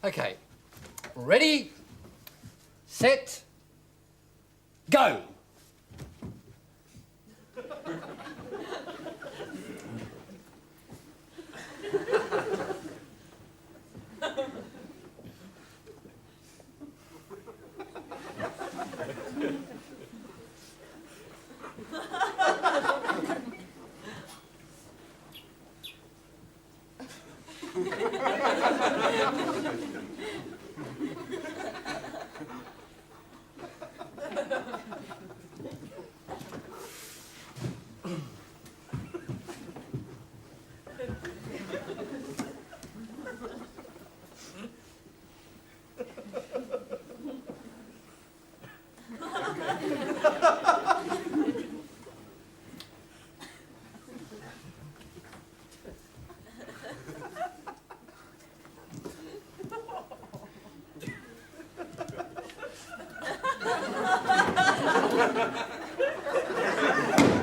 Okay. Ready, set, go.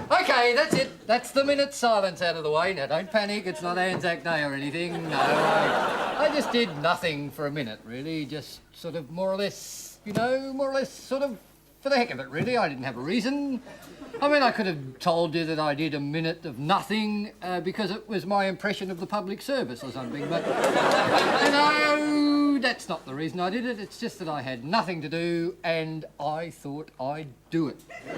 Okay, that's it. That's the minute silence out of the way. Now, don't panic. It's not Anzac Day or anything. No, I just did nothing for a minute, really. Just sort of more or less, you know, more or less sort of for the heck of it, really. I didn't have a reason. I mean, I could have told you that I did a minute of nothing because it was my impression of the public service or something, but no, that's not the reason I did it. It's just that I had nothing to do and I thought I'd do it. You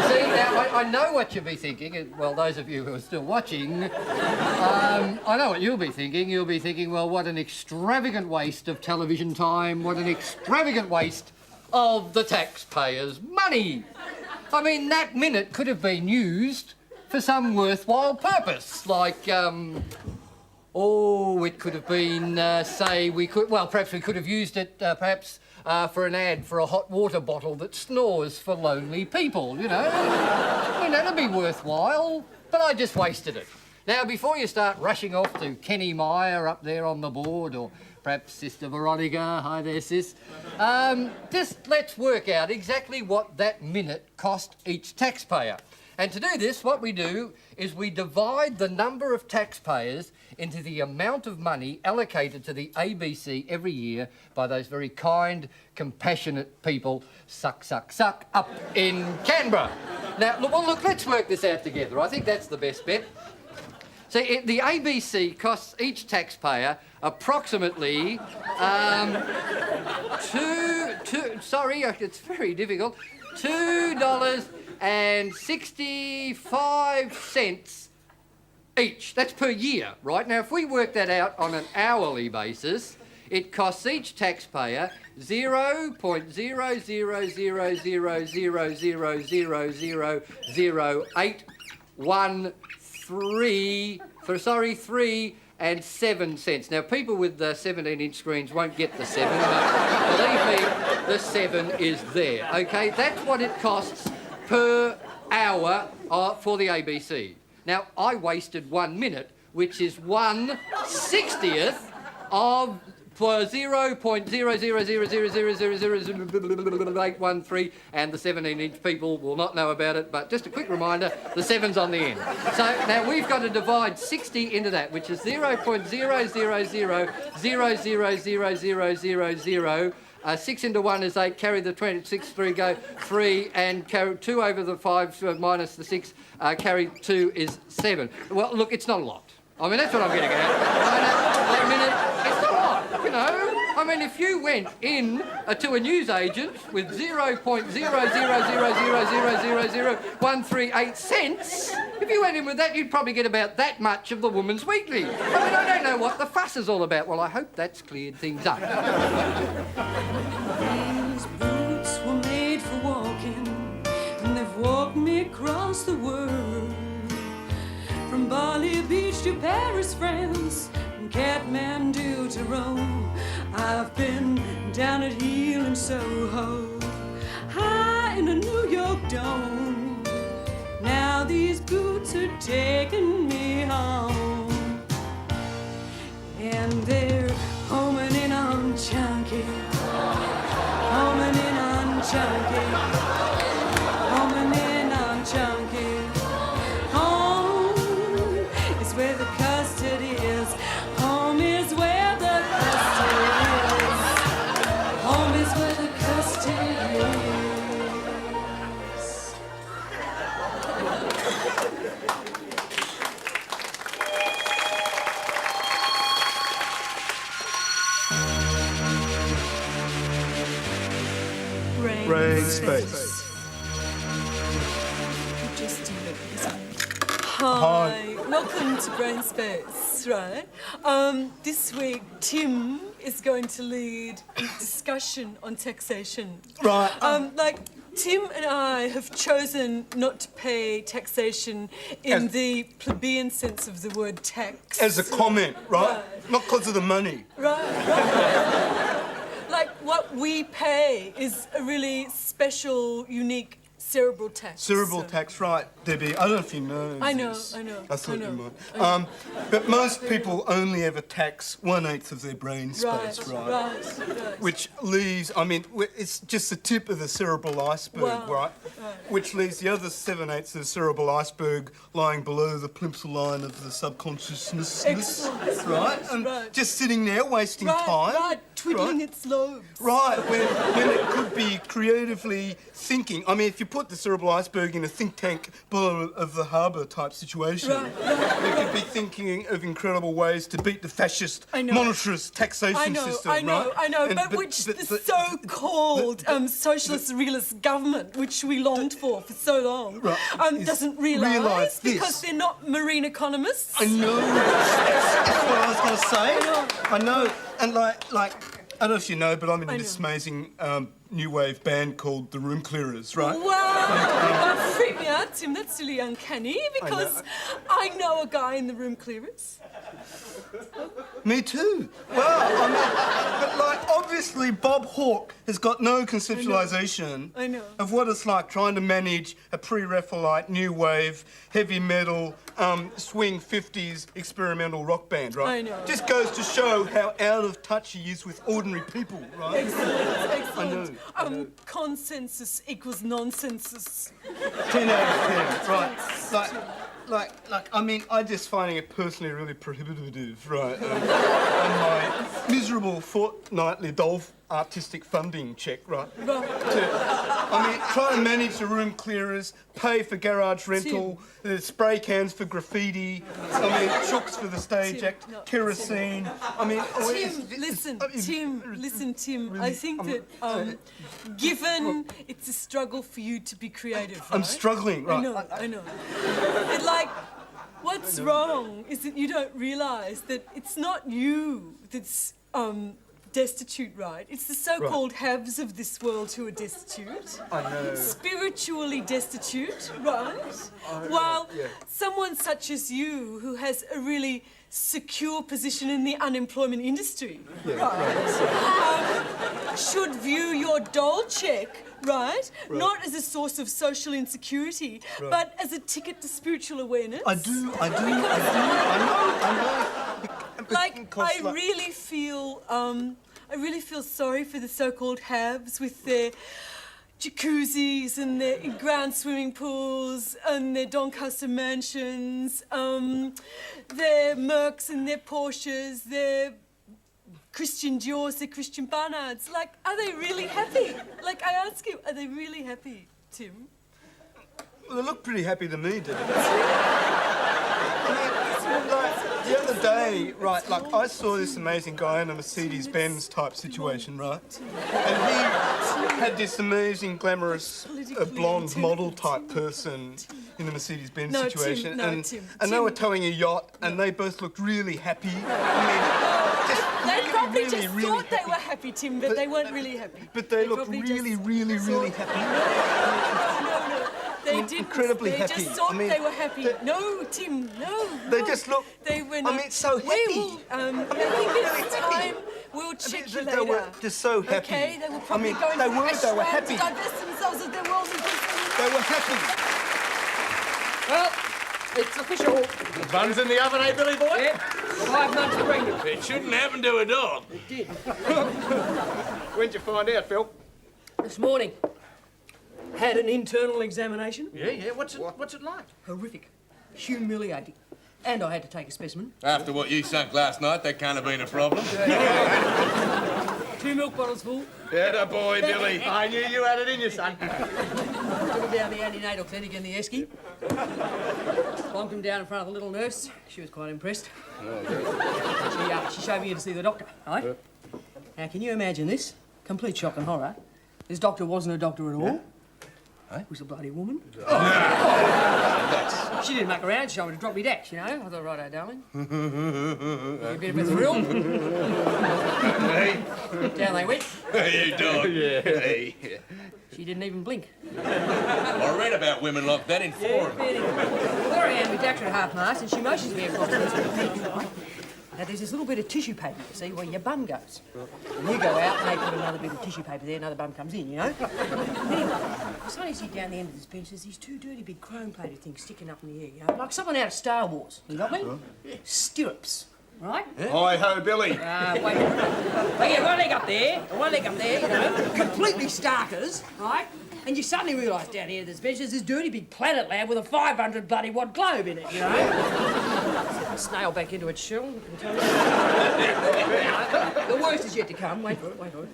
see, now, I know what you'll be thinking. Well, those of you who are still watching, I know what you'll be thinking. You'll be thinking, well, what an extravagant waste of television time. What an extravagant waste of the taxpayers' money. I mean, that minute could have been used for some worthwhile purpose, like, oh, it could have been, perhaps we could have used it, for an ad for a hot water bottle that snores for lonely people, you know. I mean, that'd be worthwhile, but I just wasted it. Now, before you start rushing off to Kenny Meyer up there on the board, or perhaps Sister Veronica, hi there, sis, just let's work out exactly what that minute cost each taxpayer. And to do this, what we do is we divide the number of taxpayers into the amount of money allocated to the ABC every year by those very kind, compassionate people, suck, up in Canberra. Now, look, let's work this out together. I think that's the best bet. So the ABC costs each taxpayer approximately it's very difficult, $2.65 each. That's per year, right? Now, if we work that out on an hourly basis, it costs each taxpayer 0.000000813 and 7 cents. Now, people with 17-inch screens won't get the 7, but believe me, the 7 is there, OK? That's what it costs per hour for the ABC. Now, I wasted 1 minute, which is 1/60th of 0.000000813, and the 17-inch people will not know about it, but just a quick reminder, the 7's on the end. So now we've got to divide 60 into that, which is 0.000000000. 6 into 1 is 8, carry the 26, 3 go, 3, and carry 2 over the 5 minus the 6, carry 2 is 7. Well, look, it's not a lot. I mean, that's what I'm getting at. I mean, it's not a lot, you know. I mean, if you went in to a newsagent with 0.000000138 cents, if you went in with that, you'd probably get about that much of the Woman's Weekly. I mean, I don't know what the fuss is all about. Well, I hope that's cleared things up. These boots were made for walking, and they've walked me across the world. From Bali Beach to Paris, France, and Kathmandu to Rome. I've been down at Heel and Soho, high in the New York Dome. Now these boots are taking me home, and they're homing in on chunky, homing in on chunky, homing in on chunky. Home is where the custard is. Home is where the custard is. space. Hi, welcome to Brain Space, right? This week, Tim is going to lead a discussion on taxation. Right. Tim and I have chosen not to pay taxation in the plebeian sense of the word tax. As a comment, right? Not because of the money. Right. Like, what we pay is a really special, unique cerebral tax. Cerebral tax, right, Debbie. I don't know if you know I know. this. I thought you might. But most people only ever tax 1/8 of their brain space, right? Which leaves, I mean, it's just the tip of the cerebral iceberg, right? Which leaves the other 7/8 of the cerebral iceberg lying below the plimsoll line of the subconsciousness, right? And just sitting there wasting time. Right, twiddling its lobes. Right, when it could be creatively thinking. I mean, if you put the cerebral iceberg in a think tank below of the harbour type situation, it could be thinking of incredible ways to beat the fascist monetarist taxation system, I know, but which the so-called socialist realist government, which we longed for so long, doesn't realise because they're not marine economists. I know. That's what I was going to say. I know. And like, I don't know if you know, but I'm in this amazing new wave band called the Room Clearers, right? Wow! Don't freak me out, Tim. That's really uncanny because I know a guy in the Room Clearers. Me too. Well, but like, obviously Bob Hawke has got no conceptualisation of what it's like trying to manage a pre-Raphaelite, new wave, heavy metal, swing 50s experimental rock band, right? I know. Just goes to show how out of touch he is with ordinary people, right? Excellent. I know. Consensus equals nonsensus. 10 out of 10, right? Like, I mean, I'm just finding it personally really prohibitive, right? And my miserable fortnightly Dolph artistic funding check, right? Try to manage the Room Clearers, pay for garage rental, spray cans for graffiti, chooks for the stage act, kerosene. Tim, I think that given it's a struggle for you to be creative, right? I'm struggling, right? I know. And what's wrong is that you don't realise that it's not you that's destitute, right? It's the so-called haves of this world who are destitute. I know. Spiritually destitute, right? While someone such as you, who has a really secure position in the unemployment industry, should view your dole check, not as a source of social insecurity, but as a ticket to spiritual awareness. I do. I know. I really feel sorry for the so-called haves with their jacuzzis and their ground swimming pools and their Doncaster mansions, their Mercs and their Porsches, their Christian Diors, their Christian Barnards. Are they really happy? I ask you, are they really happy, Tim? Well, they look pretty happy to me, didn't they? The other day, I saw this amazing guy in a Mercedes-Benz type situation, right? And he had this amazing, glamorous, blonde model type person in the Mercedes-Benz situation. And they were towing a yacht, and they both looked really happy. They probably just thought they were happy, Tim, but they weren't really happy. But they looked really happy. No. They didn't. Incredibly they happy. Just thought they were happy. No, Tim, no. They just look. They were not. So happy. I think it's time. We'll check you later. They were just so happy. Okay, they were probably going they to were happy. to divest themselves of their world. They were happy. Well, it's official. The bun's in the oven, eh, Billy boy? Yeah. 5 months pregnant. It shouldn't happen to a dog. It did. When'd you find out, Phil? This morning. Had an internal examination. Yeah. What's it like? Horrific. Humiliating. And I had to take a specimen. After what you sunk last night, that can't have been a problem. 2 milk bottles full. Atta boy, Billy. I knew you had it in you, son. Took him down to the antenatal clinic in the Esky. Plonked him down in front of the little nurse. She was quite impressed. She showed me in to see the doctor, right? Now, can you imagine this? Complete shock and horror. This doctor wasn't a doctor at all. It was a bloody woman. She didn't muck around, she told me to drop me dash, you know. I thought, righto, darling. A bit of a thrill. Down they went. You dog. Yeah. Hey. She didn't even blink. I read about women like that in foreign. There I am, with doctor at half-mast, and she motions me across the street, right? Now, there's this little bit of tissue paper, you see, where your bum goes. And you go out and they put another bit of tissue paper there, another bum comes in, you know? Anyway, I suddenly see down the end of this bench, there's these two dirty big chrome-plated things sticking up in the air, you know? Like something out of Star Wars, you got me? Stirrups, right? Hi-ho, Billy. Wait. Well, yeah, one leg up there, and one leg up there, you know? Completely starkers, right? And you suddenly realise down here at this bench there's this dirty big planet lab with a 500 bloody watt globe in it, you know? Snail back into its shell. The worst is yet to come. Wait for it, wait for it.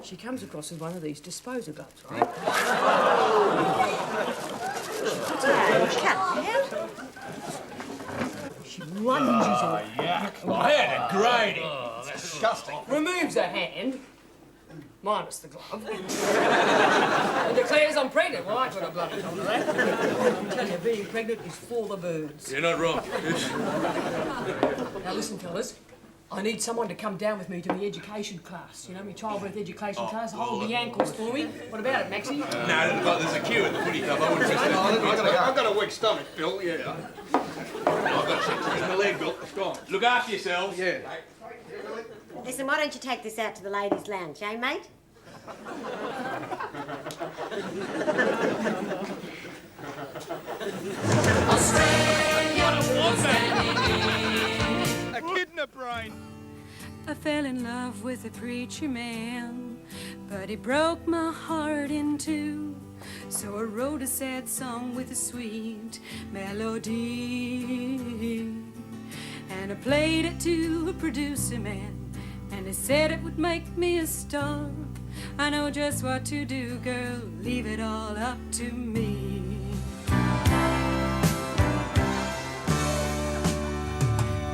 She comes across with one of these disposal globes, right? She lunges on it. I had a grady. That's disgusting. Removes her hand, minus the glove, and declares I'm pregnant. Well, I could have bloody told her that. I'm telling you, being pregnant is for the birds. You're not wrong. Now listen, fellas. I need someone to come down with me to my education class. You know, my childbirth education class. Hold the ankles for me. What about it, Maxie? No, there's a queue at the footy club. I wouldn't risk that. I've got a weak stomach, Bill, yeah. I've got shit in my leg, Bill. It's gone. Look after yourselves. Yeah. Listen, why don't you take this out to the ladies' lounge, eh, mate? A kid in a brain. I fell in love with a preacher man, but he broke my heart in two. So I wrote a sad song with a sweet melody, and I played it to a producer man, and he said it would make me a star. I know just what to do, girl, leave it all up to me.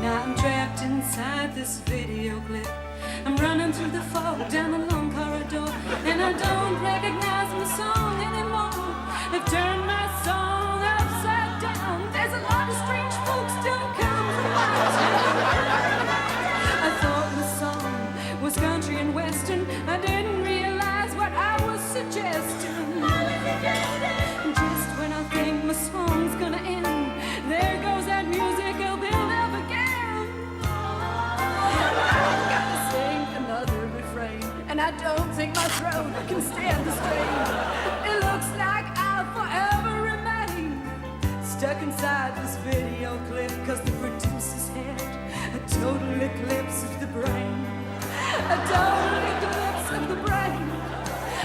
Now I'm trapped inside this video clip. I'm running through the fog down a long corridor, and I don't recognize my song anymore. They've turned my song upside down. There's a lot of strange folks don't come from my town. I thought my song was country and western. I didn't realize what I was suggesting. Just when I think my song's gonna end, there goes that music I'll build up again. I've got to sing another refrain, and I don't think my throat can stand the strain. It looks like I'll forever remain stuck inside this video clip, 'cause the producers had a total eclipse of the brain. A total eclipse of the brain.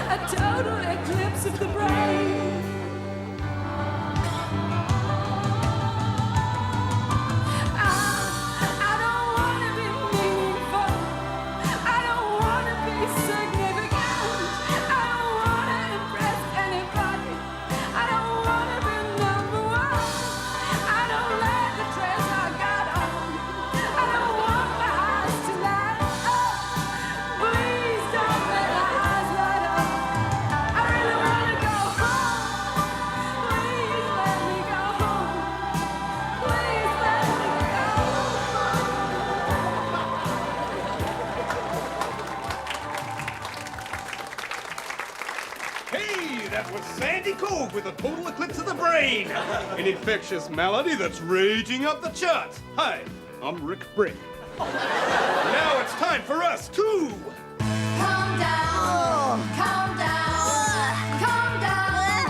A total eclipse of the brain. I don't wanna be meaningful. I don't wanna be significant. I don't wanna impress anybody. I don't wanna be number one. I don't like the dress I got on. I don't want my eyes to light up. Please don't let my eyes light up. I really wanna go home. Please let me go home. Please let me go home. Hey, that was Sandy Cove with a total eclipse of the brain. An infectious malady that's raging up the charts. Hi, I'm Rick Brick. Now it's time for us to... Calm down, calm down, calm down,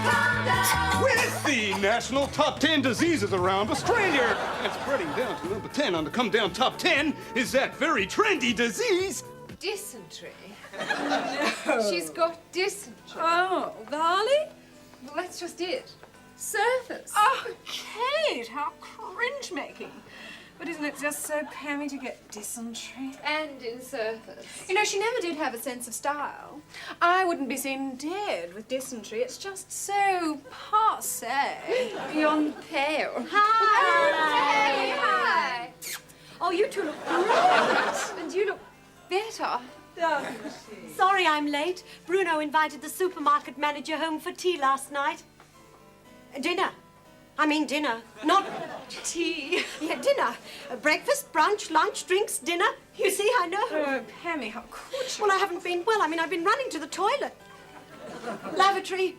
calm down. With the national top 10 diseases around Australia. And spreading down to number 10 on the come down top 10 is that very trendy disease. Dysentery. No. She's got dysentery. Oh, Varley? Well, that's just it. Surface. Oh, Kate, how cringe-making. But isn't it just so pammy to get dysentery? And in surface. You know, she never did have a sense of style. I wouldn't be seen dead with dysentery. It's just so passé. Beyond pale. Hi. Hey, hi. Oh, you two look great. And you look better. doesn't she? Sorry I'm late. Bruno invited the supermarket manager home for tea last night. Dinner. I mean dinner, not tea. Yeah, dinner. Breakfast, brunch, lunch, drinks, dinner. You see, I know. Oh, Pammy, how could you? Well, I haven't been well. I mean, I've been running to the toilet. Lavatory.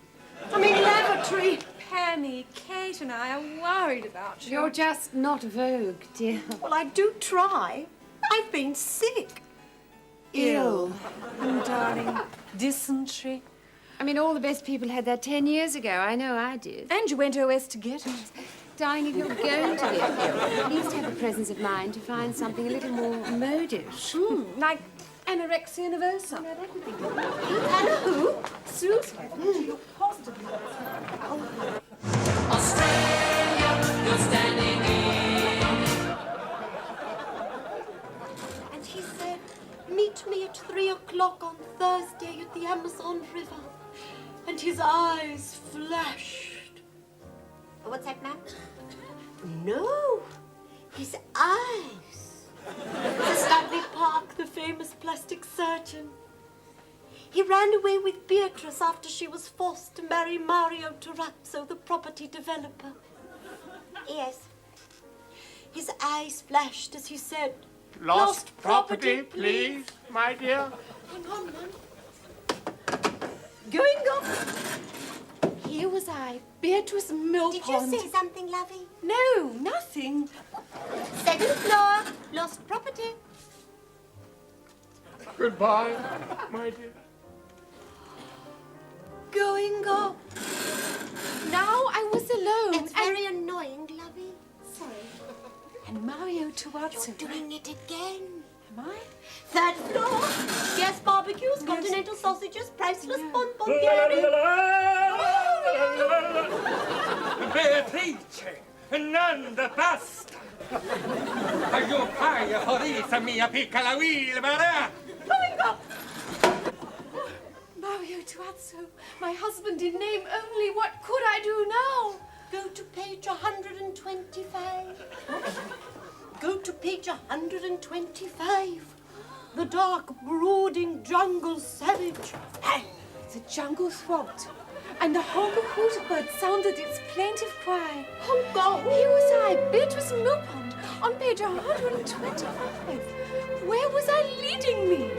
Lavatory. Pammy, Kate and I are worried about you. You're just not Vogue, dear. Well, I do try. I've been sick. Ill. And darling, dysentery. I mean, all the best people had that 10 years ago. I know I did. And you went OS to get it. Darling, if you're going to get ill, at least have the presence of mind to find something a little more modish. Like anorexia nervosa. No, that would be good. Anna who? Susan, you're positive. And he said, meet me at 3 o'clock on Thursday at the Amazon River. And his eyes flashed. What's that, ma'am? No, his eyes. Sir Stanley Park, the famous plastic surgeon. He ran away with Beatrice after she was forced to marry Mario Terrazzo, the property developer. Yes. His eyes flashed as he said, Lost property, please, my dear. Hang on, man. Going off. Here was I, Beatrice Millpond. Did you say something, lovey? No, nothing. Second floor, lost property. Goodbye, my dear. Going off. Now I was alone. It's very annoying, lovey. Sorry. And Mario Terrazzo. Doing it again. Am I? Third floor. Yes, barbecues, continental sausages, priceless bonbon. Beatrice, non da pasta. Aiutai, Forisa, mia piccola Wilbera. Going up. Mario Terrazzo, my husband in name only. What could I do now? Go to page 125. Go to page 125. The dark, brooding jungle savage. The jungle throbbed, and the honker-hooter bird sounded its plaintive cry. Honker. Here was I, Beatrice Millpond, on page 125. Where was I leading me?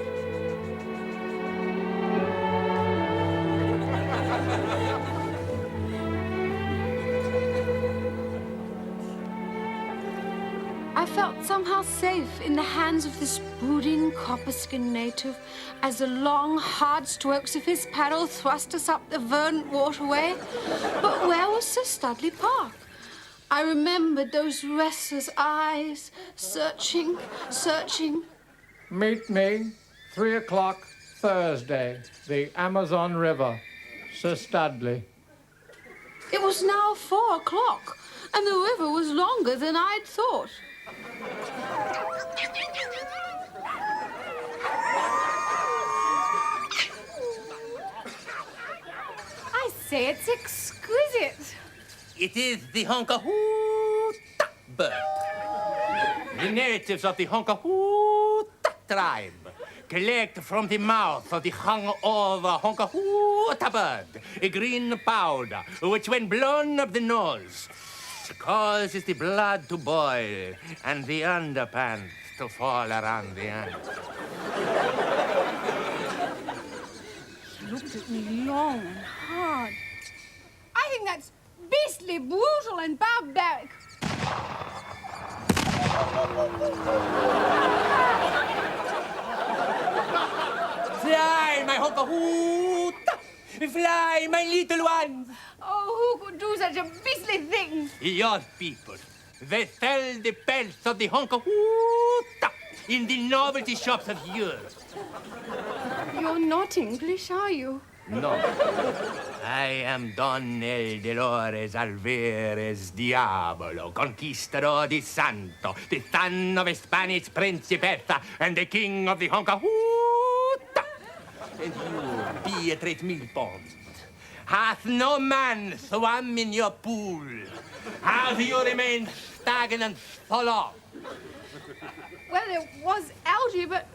I felt somehow safe in the hands of this brooding copper-skinned native as the long, hard strokes of his paddle thrust us up the verdant waterway. But where was Sir Studley Park? I remembered those restless eyes, searching, searching. Meet me, 3 o'clock, Thursday, the Amazon River. Sir Studley. It was now 4 o'clock, and the river was longer than I'd thought. I say, it's exquisite. It is the honka-hoo-ta bird. The natives of the honka-hoo-ta tribe collect from the mouth of the hungover honka-hoo-ta bird a green powder which, when blown up the nose, causes the blood to boil and the underpants to fall around the ankle. He looked at me long and hard. I think that's beastly brutal and barbaric. Fly, my honka-hoo-ta! Fly, my little ones! Oh, who could do such a beastly thing? Your people. They sell the pelts of the honka-hoo-ta in the novelty shops of Europe. You're not English, are you? No. I am Don El Dolores Alvarez Diablo, Conquistador de Santo, the son of a Spanish principessa and the king of the honka-hoo-ta. And you, Beatrice Millpond, hath no man swam in your pool? How do you remain stagnant so long? Well, there was algae, but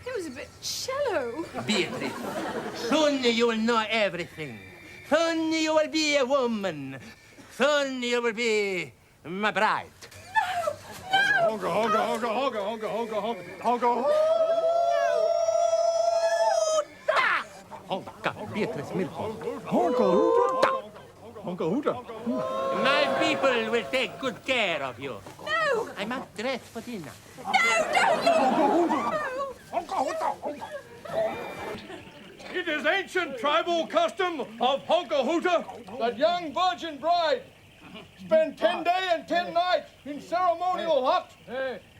It was a bit shallow. Beatrice, soon you will know everything. Soon you will be a woman. Soon you will be my bride. Honka, honka, honka, honka, honka, honka, honka, honka. Honka, Beatrice Milton. Honka, hoota. Honka, hoota. My people will take good care of you. No! I must dress for dinner. It is ancient tribal custom of Honka Hoota that young virgin bride spend 10 days and 10 nights in ceremonial hut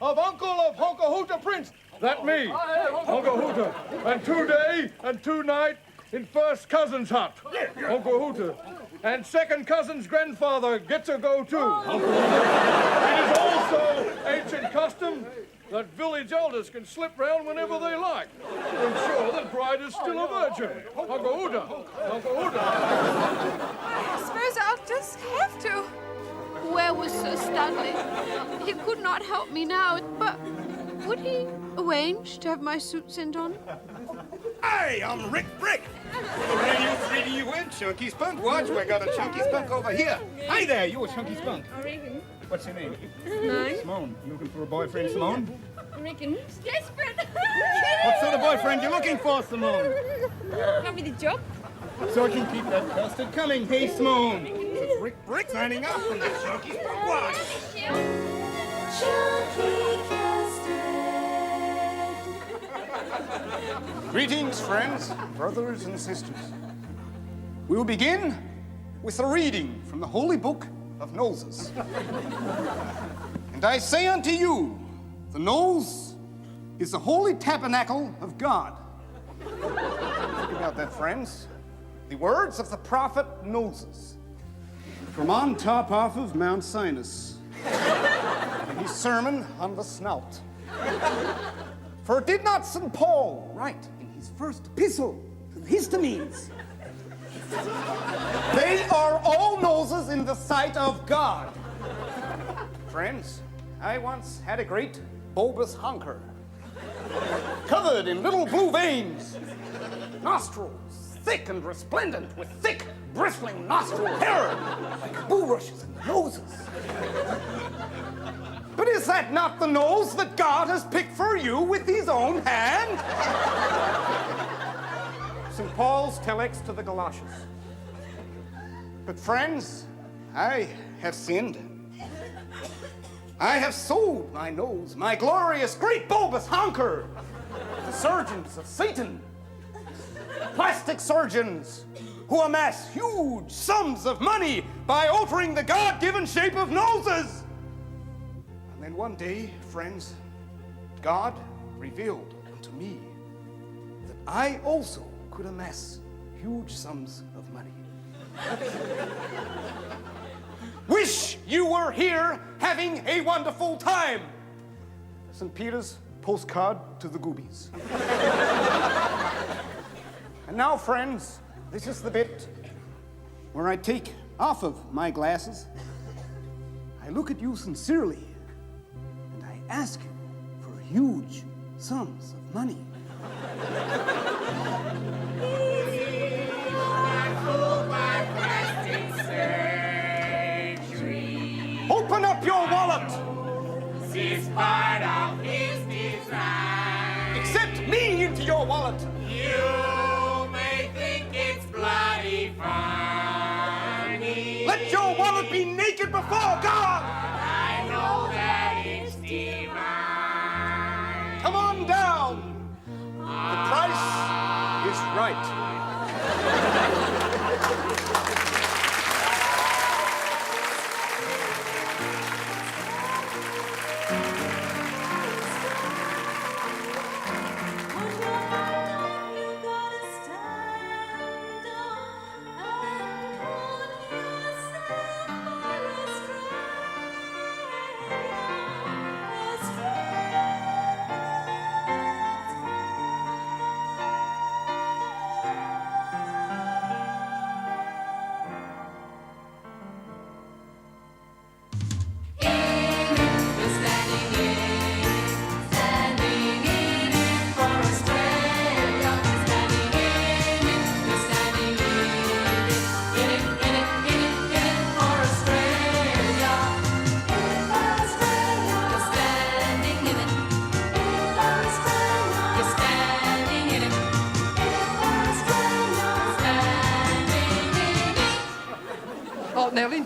of uncle of Honka Hoota Prince. That me, Honka Hoota. And 2 days and 2 nights in first cousin's hut, Honka Hoota. And second cousin's grandfather gets a go too, Honka Hoota. It is also ancient custom that village elders can slip round whenever they like to ensure the bride is still a virgin. Honka Hoota, Honka Hoota. I suppose I'll just have to. Where was Sir Studley? He could not help me now, but would he arrange to have my suit sent on? Hey, I'm Rick Brick. Where you three do you win, Chunky Spunk? Watch, we got a Chunky Spunk over here. Hey there, you a Chunky Spunk. I reckon. What's your name? Mine. Simone. You looking for a boyfriend, Simone? I reckon. Desperate. What sort of boyfriend you looking for, Simone? Got me the job. So I can keep that custard coming. Hey, Simone. It's Rick Brick signing up from the Chunky Spunk Watch. Greetings, friends, brothers and sisters. We will begin with a reading from the Holy Book of Noses. And I say unto you, the nose is the holy tabernacle of God. Think about that, friends. The words of the prophet Moses from on top off of Mount Sinai in his sermon on the snout. For did not St. Paul write in his first epistle to the Histamines, they are all noses in the sight of God. Friends, I once had a great bulbous honker, covered in little blue veins, nostrils thick and resplendent with thick, bristling nostril hair, like bulrushes and noses. But is that not the nose that God has picked for you with his own hand? St. Paul's telex to the Galatians. But friends, I have sinned. I have sold my nose, my glorious great bulbous honker, to the surgeons of Satan, plastic surgeons who amass huge sums of money by altering the God-given shape of noses. And then one day, friends, God revealed unto me that I also could amass huge sums of money. Wish you were here having a wonderful time. St. Peter's postcard to the goobies. And now, friends, this is the bit where I take off of my glasses. I look at you sincerely, and I ask you for huge sums of money. Open up your wallet. This part of his design. Accept me into your wallet. You may think it's bloody funny. Let your wallet be naked before God. I know that it's divine. Come on down. The price is right.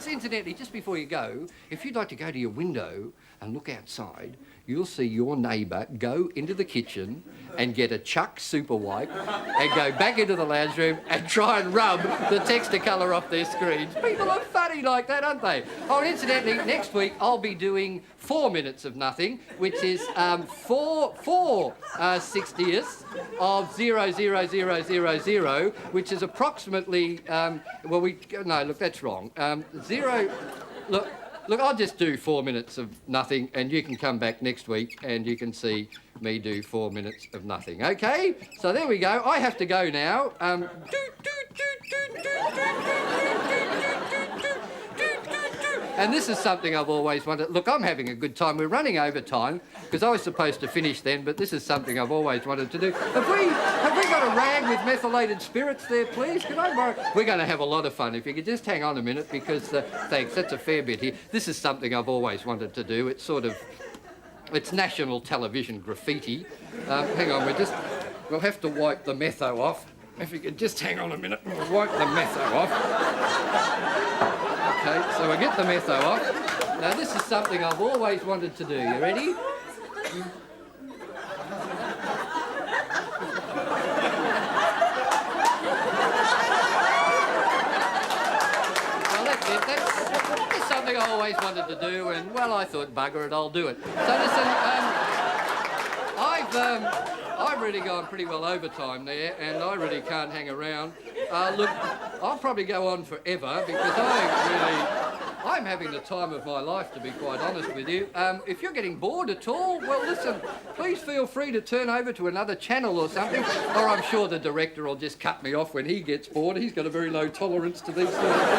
incidentally, just before you go, if you'd like to go to your window and look outside, you'll see your neighbour go into the kitchen and get a Chuck super wipe and go back into the lounge room and try and rub the Technicolor off their screens. People are funny like that, aren't they? Oh, and incidentally, next week I'll be doing 4 minutes of nothing, which is 4/60ths of 00000, which is approximately, no, look, that's wrong. Look, I'll just do 4 minutes of nothing, and you can come back next week and you can see me do 4 minutes of nothing, OK? So there we go. I have to go now. And this is something I've always wanted. Look, I'm having a good time. We're running over time because I was supposed to finish then, but this is something I've always wanted to do. Have we got a rag with methylated spirits there, please? Can I borrow? We're going to have a lot of fun. If you could just hang on a minute, because thanks, that's a fair bit here. This is something I've always wanted to do. It's sort of, it's national television graffiti. Hang on, we'll have to wipe the metho off. If you could just hang on a minute, we'll wipe the metho off. OK, so we get the metho off. Now, this is something I've always wanted to do. You ready? Well, that's it. That's something I always wanted to do, and, well, I thought, bugger it, I'll do it. So, listen, I've really gone pretty well overtime there, and I really can't hang around. Look, I'll probably go on forever because I'm having the time of my life, to be quite honest with you. If you're getting bored at all, well, listen, please feel free to turn over to another channel or something, or I'm sure the director will just cut me off when he gets bored. He's got a very low tolerance to these sort of things.